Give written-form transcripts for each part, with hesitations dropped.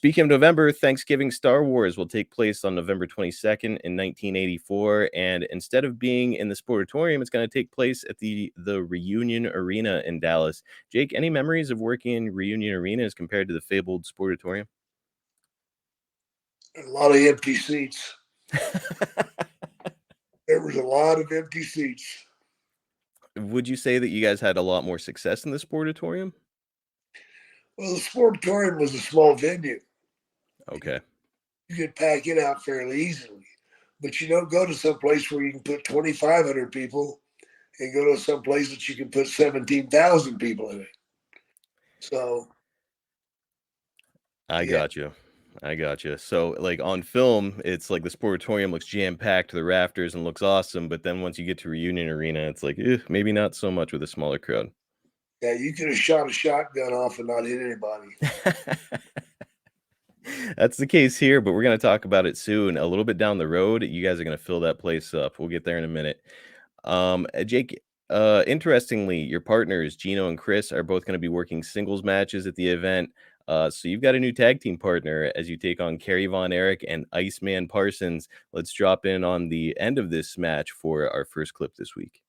Speaking of November, Thanksgiving Star Wars will take place on November 22nd in 1984, and instead of being in the Sportatorium, it's going to take place at the Reunion Arena in Dallas. Jake, any memories of working in Reunion Arena as compared to the fabled Sportatorium? A lot of empty seats. There was a lot of empty seats. Would you say that you guys had a lot more success in the Sportatorium? Well, the Sportatorium was a small venue. Okay. You could pack it out fairly easily. But you don't go to some place where you can put 2,500 people and go to some place that you can put 17,000 people in it. So. I got you. So, like, on film, it's like the Sportatorium looks jam-packed to the rafters and looks awesome, but then once you get to Reunion Arena, it's like, maybe not so much with a smaller crowd. Yeah, you could have shot a shotgun off and not hit anybody. That's the case here, but we're going to talk about it soon. A little bit down the road, you guys are going to fill that place up. We'll get there in a minute. Jake, interestingly, your partners, Gino and Chris, are both going to be working singles matches at the event. So you've got a new tag team partner as you take on Kerry Von Erich and Iceman Parsons. Let's drop in on the end of this match for our first clip this week.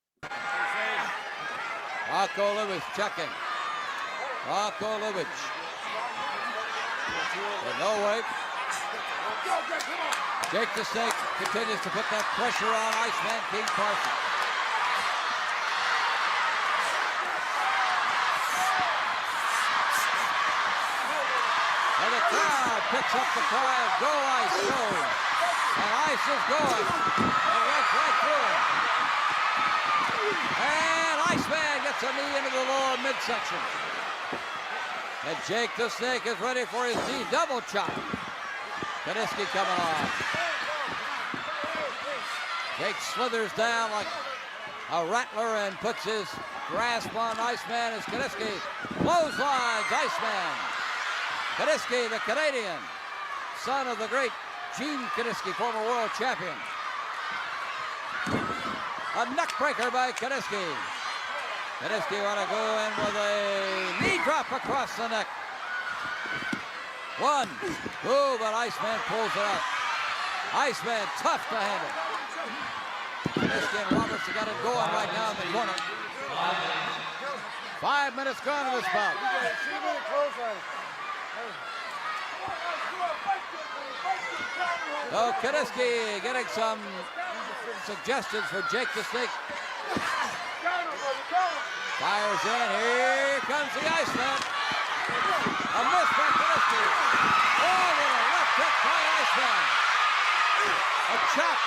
Rocco Lubich checking. Rocco Lubich. With no weight. Jake the Snake continues to put that pressure on Iceman King Parsons. And the crowd picks up the cry of "Go Ice, go!" And Ice is going. And right through him. And Iceman gets a knee into the lower midsection. And Jake the Snake is ready for his knee double chop. Kiniski coming on. Jake slithers down like a rattler and puts his grasp on Iceman as Kiniski clotheslines Iceman. Kiniski, the Canadian, son of the great Gene Kiniski, former world champion. A neckbreaker by Kiniski. Kiniski want to go in with a knee drop across the neck. 1, 2, but Iceman pulls it out. Iceman tough to handle. Kiniski and Roberts have got it going right now in the corner. 5 minutes gone to this bout. So Kiniski getting some suggestions for Jake the Snake. Fires in. Here comes the Iceman. A miss by Kiniski. Oh, what a left hook by Iceman. A chop.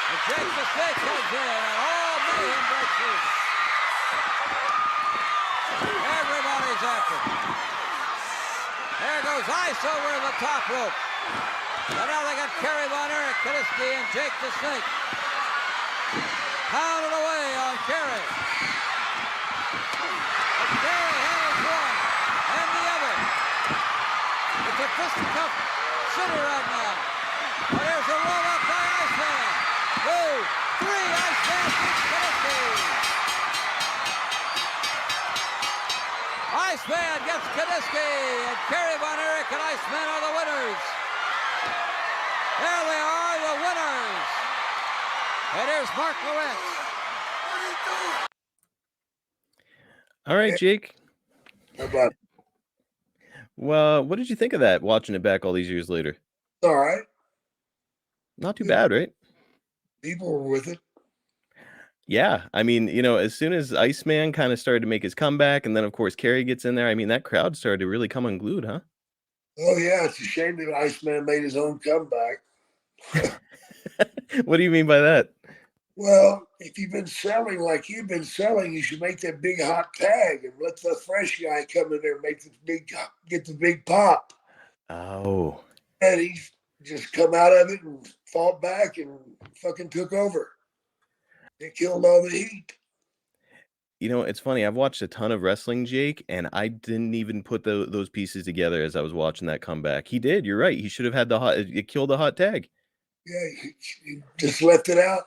And Jake the Snake comes in, and all mayhem breaks loose. Everybody's after. There goes Ice over the top rope. And now they got Kerry Von Erich, Kiniski, and Jake the Snake. Pounded away on Kerry. And Kerry handles one and the other. It's a fisticuff center right now. But there's a roll up by Iceman. 2, 3, Iceman beats Kiniski. Iceman gets Kiniski, and Kerry Von Erich and Iceman are the winners. There they are, the winners. And here's Mark Lawrence. All right, Jake. How about it? Well, what did you think of that, watching it back all these years later? All right. Not too bad, right? People were with it. Yeah, I mean, as soon as Iceman kind of started to make his comeback, and then, of course, Kerry gets in there, I mean, that crowd started to really come unglued, huh? Oh, yeah, it's a shame that Iceman made his own comeback. What do you mean by that? Well, if you've been selling like you've been selling, you should make that big hot tag and let the fresh guy come in there and get the big pop. Oh. And he just come out of it and fought back and fucking took over. It killed all the heat. It's funny. I've watched a ton of wrestling, Jake, and I didn't even put those pieces together as I was watching that comeback. He did. You're right. He should have had it killed the hot tag. Yeah, he just left it out.